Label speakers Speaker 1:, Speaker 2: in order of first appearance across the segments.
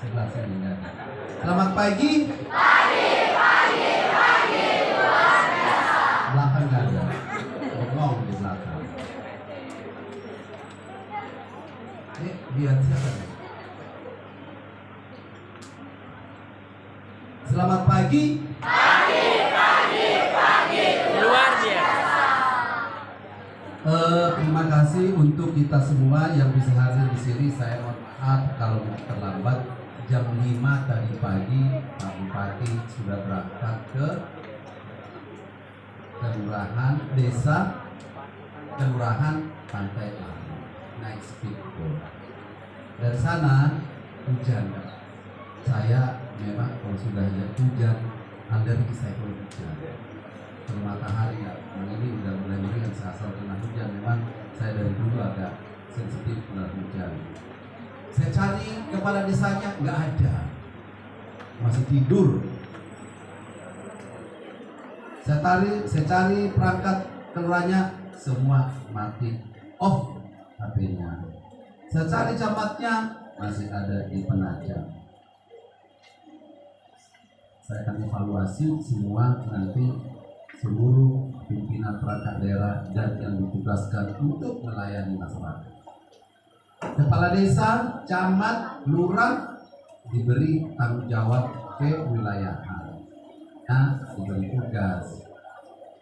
Speaker 1: sebelah sini ya. Selamat pagi. Belakang nggak ada. Ngomong di belakang. Ini biar siapa nih? Selamat pagi.
Speaker 2: Luar biasa.
Speaker 1: Terima kasih untuk kita semua yang bisa hadir di sini. Saya mohon maaf kalau terlambat. Jam 5 tadi pagi Pak Bupati sudah berangkat ke kelurahan Pantai Lalu naik speedboat. Dari sana hujan. Saya memang kalau sudah hujan alergi saya kalau hujan. Kalau matahari ini udah mulai meringan asal kena hujan. Memang saya dari dulu agak sensitif kena hujan. Saya cari kepala desanya nggak ada, masih tidur. Saya cari perangkat kelurahannya semua mati, off HP-nya. Saya cari camatnya masih ada di Penajam. Saya akan evaluasi semua nanti seluruh pimpinan perangkat daerah dan yang ditugaskan untuk melayani masyarakat. Kepala desa, camat, lurah diberi tanggung jawab kewilayahan. Diberi tugas.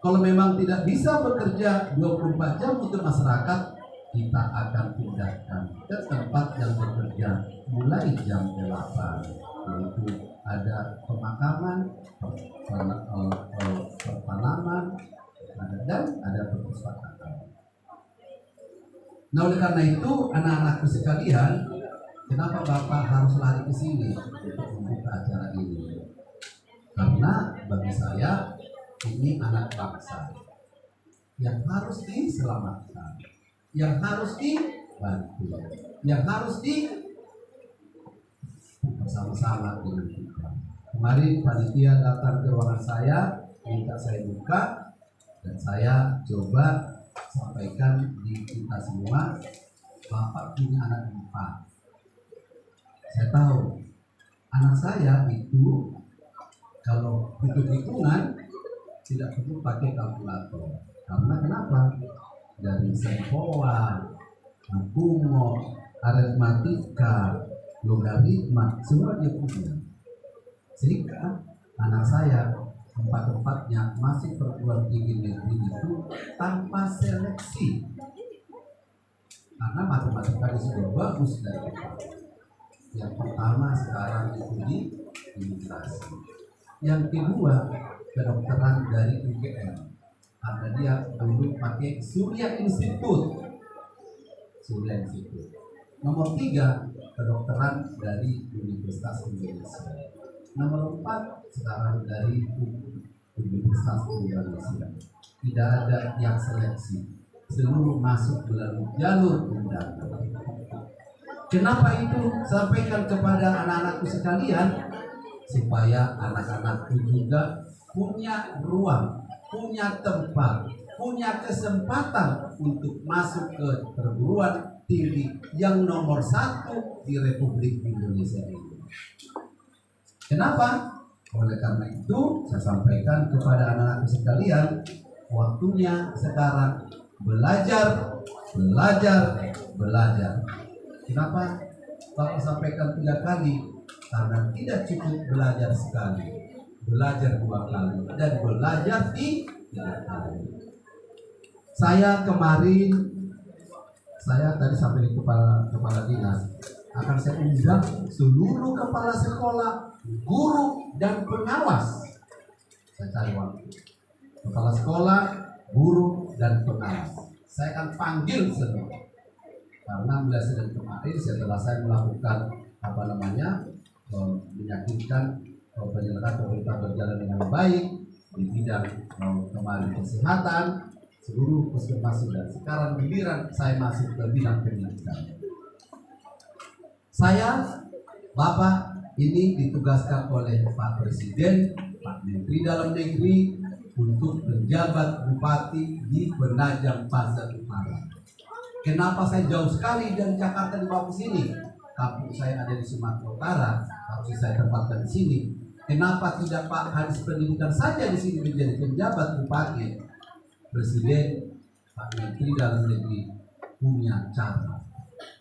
Speaker 1: Kalau memang tidak bisa bekerja 24 jam untuk masyarakat, kita akan pindahkan ke tempat yang bekerja mulai jam 8. Yaitu ada pemakaman, pertanaman, dan ada perpustakaan. Nah, oleh karena itu, anak-anakku sekalian, kenapa Bapak harus lari ke sini untuk membuka acara ini? Karena bagi saya, ini anak bangsa yang harus diselamatkan, yang harus dibantu, yang harus bersama-sama dengan kita. Kemarin panitia datang ke ruangan saya, minta saya buka, dan saya coba sampaikan di kita semua, Bapak punya anak 4. Saya tahu anak saya itu kalau hitung-hitungan tidak perlu pakai kalkulator. Karena kenapa? Dari sempoa, kumo, aritmatika, logaritma, semua dia punya. Sehingga anak saya empat-empatnya masih perguruan tinggi negeri itu tanpa seleksi, karena matematika sudah bagus dari kita. Yang pertama sekarang itu di imigrasi, yang kedua kedokteran dari UGM, karena dia dulu pakai Surya Institute. Nomor 3 kedokteran dari Universitas Indonesia. Nomor 4 sekarang dari Universitas Indonesia. Tidak ada yang seleksi, seluruh masuk melalui jalur undangan. Kenapa itu? Sampaikan kepada anak-anakku sekalian, supaya anak-anakku juga punya ruang, punya tempat, punya kesempatan untuk masuk ke perguruan tinggi yang nomor 1 di Republik Indonesia ini. Kenapa? Oleh karena itu, saya sampaikan kepada anak-anak sekalian, waktunya sekarang belajar. Kenapa? Bapak sampaikan 3 kali, karena tidak cukup belajar sekali, belajar 2 kali, dan belajar 3 kali. Saya tadi sampai di kepala dinas, akan saya undang seluruh kepala sekolah, guru, dan pengawas. Saya cari waktu. Kepala sekolah, guru, dan pengawas. Saya akan panggil semua. Karena mulai Senin kemarin setelah saya melakukan meyakinkan penyelenggaraan pemerintah berjalan dengan baik di bidang kemarin kesehatan, seluruh puskesmas sudah. Sekarang giliran saya masuk ke bidang pendidikan. Saya, Bapak, ini ditugaskan oleh Pak Presiden, Pak Menteri Dalam Negeri untuk menjabat bupati di Penajam Pasar Utara. Kenapa saya jauh sekali dari Jakarta dibawa ke sini? kampung saya ada di Sumatera Utara, harus saya tempatkan di sini. Kenapa tidak Pak Kadis Pendidikan saja di sini menjadi penjabat bupati? Presiden, Pak Menteri Dalam Negeri punya cara,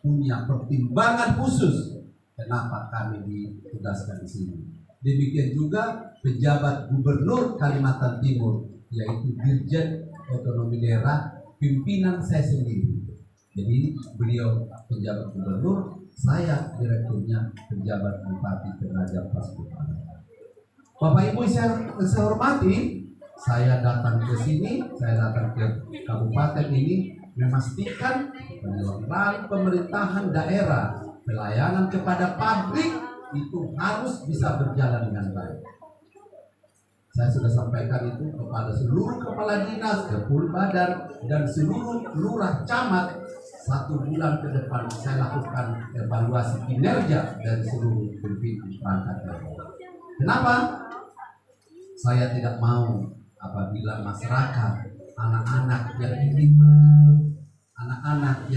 Speaker 1: punya pertimbangan khusus kenapa kami ditugaskan di sini. Demikian juga pejabat Gubernur Kalimantan Timur, yaitu Dirjen Otonomi Daerah, pimpinan saya sendiri. Jadi beliau penjabat gubernur, saya direkturnya penjabat Bupati Penajam Pasir Utara. Bapak Ibu saya hormati, saya datang ke sini, saya datang ke kabupaten ini memastikan penyelenggaraan pemerintahan daerah, pelayanan kepada publik itu harus bisa berjalan dengan baik. Saya sudah sampaikan itu kepada seluruh kepala dinas, kepala badan, dan seluruh lurah camat. 1 bulan ke depan saya lakukan evaluasi kinerja dari seluruh pimpinan perangkat daerah. Kenapa? Saya tidak mau apabila masyarakat, anak-anak yang ingin, anak-anak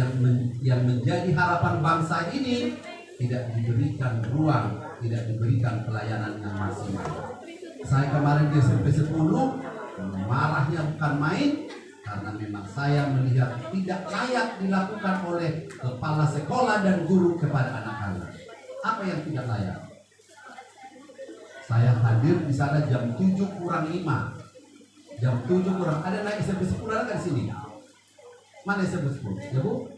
Speaker 1: yang menjadi harapan bangsa ini tidak diberikan ruang, tidak diberikan pelayanan yang maksimal. Saya kemarin di SMP 10 marahnya bukan main, karena memang saya melihat tidak layak dilakukan oleh kepala sekolah dan guru kepada anak-anak. Apa yang tidak layak? Saya hadir di sana jam 7:05. Jam 7 kurang, ada naik SMP 10 ada di sini. Mana SMP 10? Ya Bu?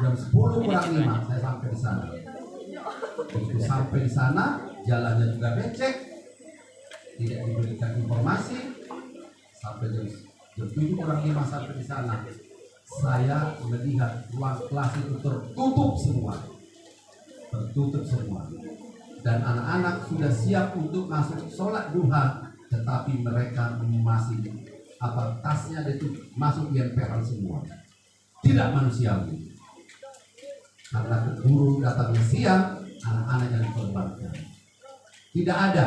Speaker 1: Jam 10:05 saya sampai di sana. Begitu sampai di sana, jalannya juga becek, tidak diberikan informasi. Sampai jam 7:05 sampai di sana, saya melihat ruang kelas itu tertutup semua, dan anak-anak sudah siap untuk masuk sholat duha, tetapi mereka masih tasnya itu masuk di emperan semua. Tidak manusiawi, karena guru datangnya siang, anak-anak yang dikorbankan. Tidak ada.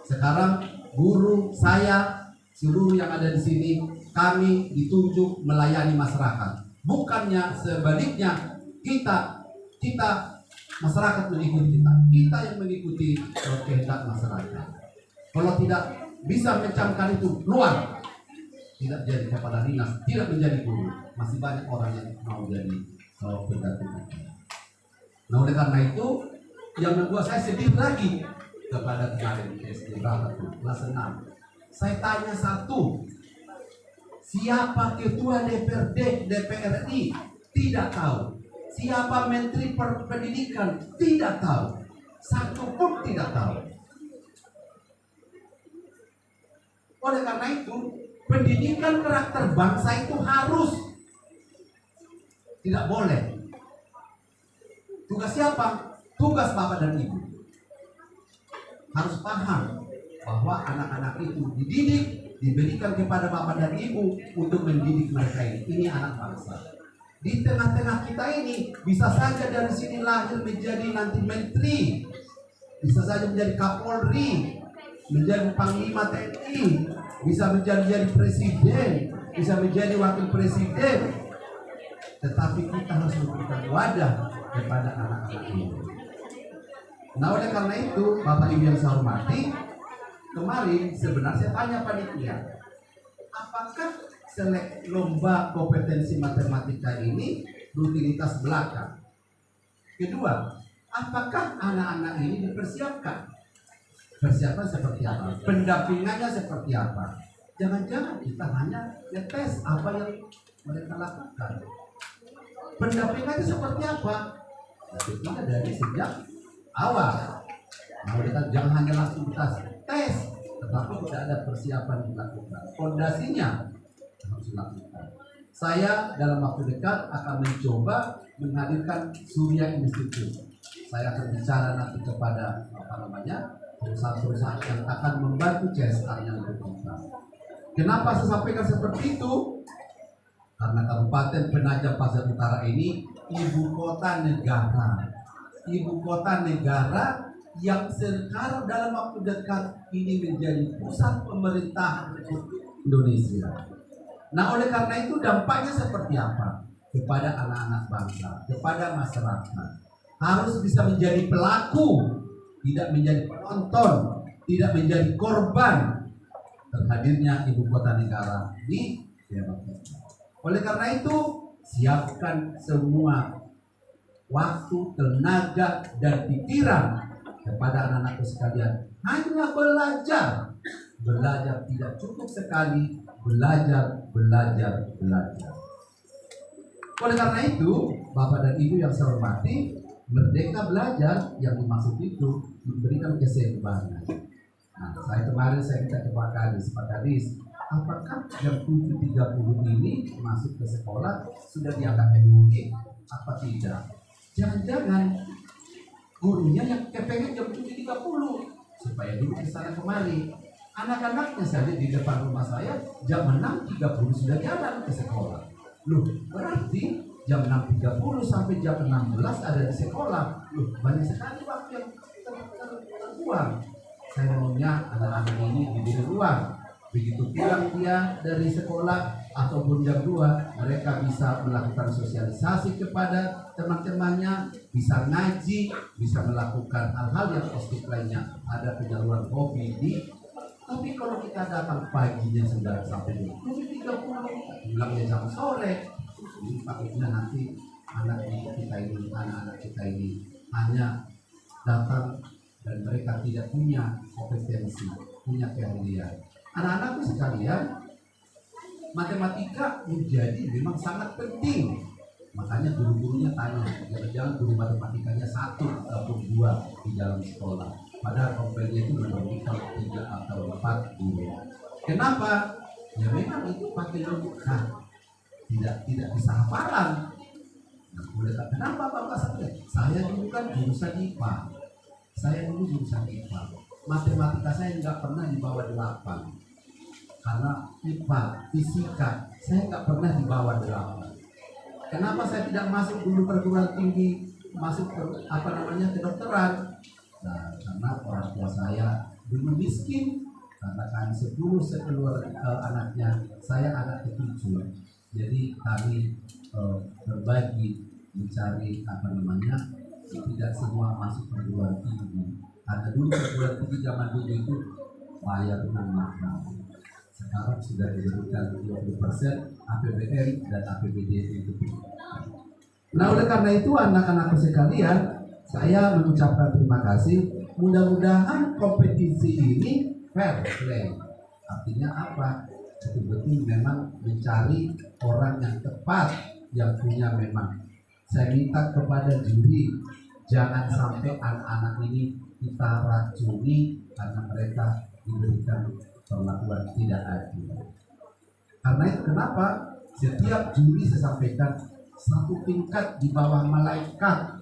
Speaker 1: Sekarang guru saya, seluruh yang ada di sini, kami ditunjuk melayani masyarakat. Bukannya sebaliknya, kita masyarakat mengikuti kita yang mengikuti kehendak masyarakat. Kalau tidak bisa mencamkan itu, keluar. Tidak jadi kepala dinas, tidak menjadi guru. Masih banyak orang yang mau jadi pendamping. Nah, oleh karena itu, yang membuat saya sedih lagi kepada kemarin SD berapa tuh, kelas 6. Saya tanya satu, siapa ketua DPRD DPRI? Tidak tahu. Siapa menteri pendidikan? Tidak tahu. Satu pun tidak tahu. Oleh karena itu, pendidikan karakter bangsa itu harus, tidak boleh. Tugas siapa? Tugas Bapak dan Ibu. Harus paham bahwa anak-anak itu dididik, diberikan kepada Bapak dan Ibu untuk mendidik mereka ini. Ini anak bangsa. Di tengah-tengah kita ini bisa saja dari sini lahir menjadi nanti menteri, bisa saja menjadi Kapolri, menjadi Panglima TNI, bisa menjadi presiden, bisa menjadi wakil presiden. Tetapi kita harus memberikan wadah kepada anak-anak ini. Nah, oleh karena itu, Bapak Ibu yang saya hormati, kemarin sebenarnya saya tanya panitia, apakah lomba kompetensi matematika ini rutinitas belaka? Kedua, apakah anak-anak ini dipersiapkan? Persiapan seperti apa? Pendampingannya seperti apa? Jangan-jangan kita hanya tes apa yang mereka lakukan. Pendampingannya seperti apa? Kita dari sejak awal. Nah, kita jangan hanya langsung tes, tetapi tidak ada persiapan dilakukan. Fondasinya harus dilakukan. Saya dalam waktu dekat akan mencoba menghadirkan Surya Institute. Saya akan bicara nanti kepada perusahaan-perusahaan yang akan membantu CSR yang berkembang. Kenapa saya sampaikan seperti itu? Karena Kabupaten Penajam Pasir Utara ini ibu kota negara. Ibu kota negara yang sekarang dalam waktu dekat ini menjadi pusat pemerintahan Indonesia. Nah, oleh karena itu dampaknya seperti apa kepada anak-anak bangsa, kepada masyarakat. harus bisa menjadi pelaku, tidak menjadi penonton, tidak menjadi korban terhadirnya ibu kota negara di Jakarta. Oleh karena itu, siapkan semua waktu, tenaga, dan pikiran kepada anak-anakku sekalian. Hanya belajar. Belajar tidak cukup sekali. Belajar. Oleh karena itu, Bapak dan Ibu yang saya hormati, Merdeka Belajar yang dimaksud itu memberikan keseimbangan. Nah, kemarin saya minta ke Pak Kadis, apakah jam 7.30 ini masuk ke sekolah sudah dianggap efektif? Apa tidak? Jangan-jangan gurunya yang kepengen jam 7.30 supaya dulu ke sana kemari. Anak-anaknya saja di depan rumah saya jam 6.30 sudah jalan ke sekolah. Loh, berarti jam 6.30 sampai jam 16 ada di sekolah. Loh, banyak sekali waktu yang terbuang. Saya maunya anak-anak ini diberi ruang. Begitu pulang dia dari sekolah ataupun jam 2, mereka bisa melakukan sosialisasi kepada teman-temannya, bisa ngaji, bisa melakukan hal-hal yang positif lainnya. Ada penyaluran hobi di. Tapi kalau kita datang paginya sudah sampai 7.30, pulangnya jam sore, ini takutnya nanti anak-anak kita ini hanya datang dan mereka tidak punya kompetensi, punya keahlian. Anak-anakku sekalian, matematika menjadi memang sangat penting. Makanya guru-gurunya tanya, jangan guru matematikanya 1 atau 2 di dalam sekolah. Padahal kompetinya itu memerlukan 3 atau 4 guru. Kenapa? Ya memang itu pakai logika, tidak bisa hafalan. Nah, kenapa Bapak saya dulu kan jurusan IPA. Matematika saya nggak pernah di bawah 8. Karena IPA, fisika, saya nggak pernah di bawah 8. Kenapa saya tidak masuk dulu perguruan tinggi, masuk kedokteran? Nah, karena orang tua saya dulu miskin, karena kami 10 anaknya, saya anak ke-7. Jadi kami berbagi mencari tidak semua masuk perguruan tinggi. Ada dulu perguruan tinggi zaman dulu itu bayar dengan mahal. Sekarang sudah diberikan 20% APBN dan APBD itu. Nah, oleh karena itu anak-anakku sekalian, saya mengucapkan terima kasih. Mudah-mudahan kompetisi ini fair play. Artinya apa? Betul-betul memang mencari orang yang tepat, yang punya memang. Saya minta kepada juri, jangan sampai anak-anak ini kita racuni karena mereka diberikan perlakuan tidak adil. Karena itu kenapa setiap juri saya sampaikan satu tingkat di bawah malaikat.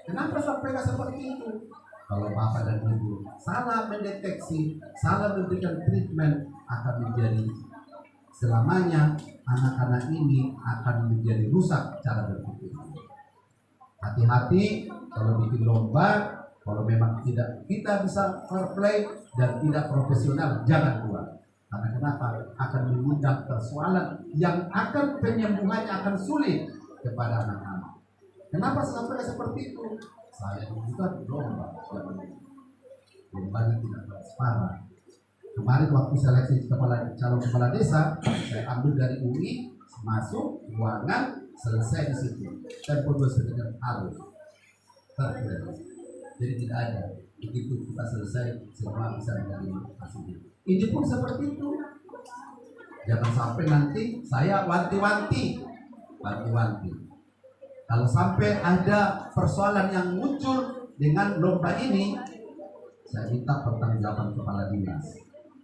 Speaker 1: Kenapa sampaikan seperti itu? Kalau Bapak dan Ibu salah mendeteksi, salah memberikan treatment, akan menjadi selamanya anak-anak ini akan menjadi rusak cara berpikir. Hati-hati kalau bikin lomba, kalau memang tidak kita bisa fair play dan tidak profesional, jangan buat. Karena kenapa? Akan mengundang persoalan yang akan penyembuhannya akan sulit kepada anak-anak. Kenapa sampai seperti itu? Saya bukan lomba yang tidak transparan. Kemarin waktu seleksi calon kepala desa, saya ambil dari UI, masuk ruangan, selesai di situ. Dan proses dengan arus terkait. Jadi tidak ada. Begitu kita selesai, semua bisa menerima hasilnya. Ini pun seperti itu. Jangan sampai nanti saya wanti-wanti. Kalau sampai ada persoalan yang muncul dengan lomba ini, saya minta pertanggungjawaban kepala dinas.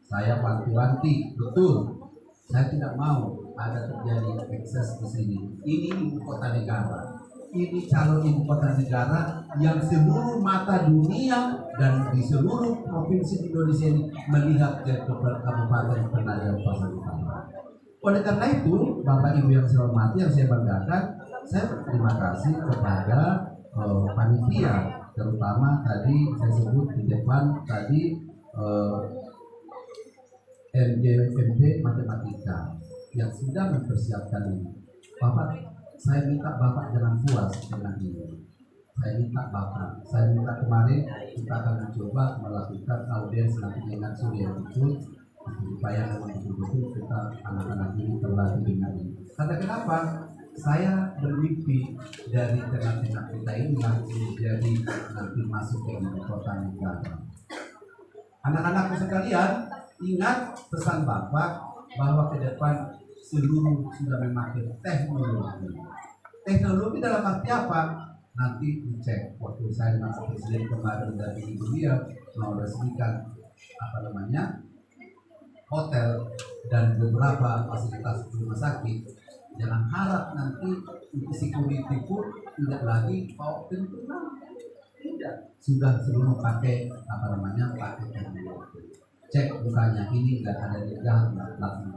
Speaker 1: Saya wanti-wanti, betul. Saya tidak mau ada terjadi ekses di sini. Ini ibu kota negara. Ini calon ibu kota negara yang seluruh mata dunia dan di seluruh provinsi Indonesia ini melihat ke Kabupaten Penajam Pasar Utara. Oleh karena itu, Bapak Ibu yang saya hormati, yang saya banggakan, saya berterima kasih kepada panitia, terutama tadi saya sebut di depan tadi MGMP Matematika yang sudah mempersiapkan ini. Bapak, saya minta Bapak jangan puas dengan ini. saya minta Bapak, saya minta kemarin kita akan mencoba melakukan audiens nanti dengan Surya Betul supaya memang betul-betul kita anak-anak ini terlatih dengan ini. Karena kenapa? Saya bermimpi dari tengah-tengah kita ini nanti menjadi nanti masuk ke ibu kota negara. Anak-anakku sekalian, ingat pesan Bapak bahwa ke depan seluruh sudah memakai teknologi. Teknologi dalam arti apa? Nanti dicek. Waktu saya masuk presiden kemarin dari ibu dia mau resmikan hotel dan beberapa fasilitas rumah sakit. Jangan harap nanti untuk security pun tidak lagi bawa pentungan. Tidak, sudah seluruh pakai pakai teknologi. Cek bukannya ini nggak ada legal, nggak langsung.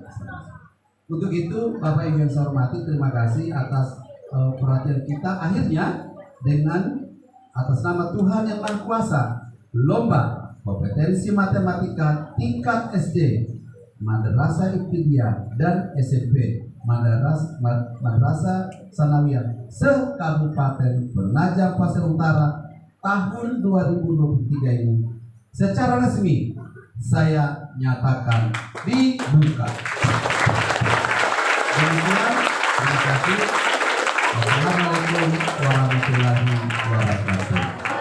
Speaker 1: Untuk itu Bapak Ibu yang saya hormati, terima kasih atas perhatian kita. Akhirnya dengan atas nama Tuhan yang Maha Kuasa, lomba kompetensi matematika tingkat SD, Madrasah Ibtidaiyah dan SMP Madrasah Sanawiyah se-Kabupaten Penajam Pasir Utara tahun 2023 ini secara resmi saya nyatakan dibuka. Demikian, terima kasih. Wassalamualaikum warahmatullahi wabarakatuh.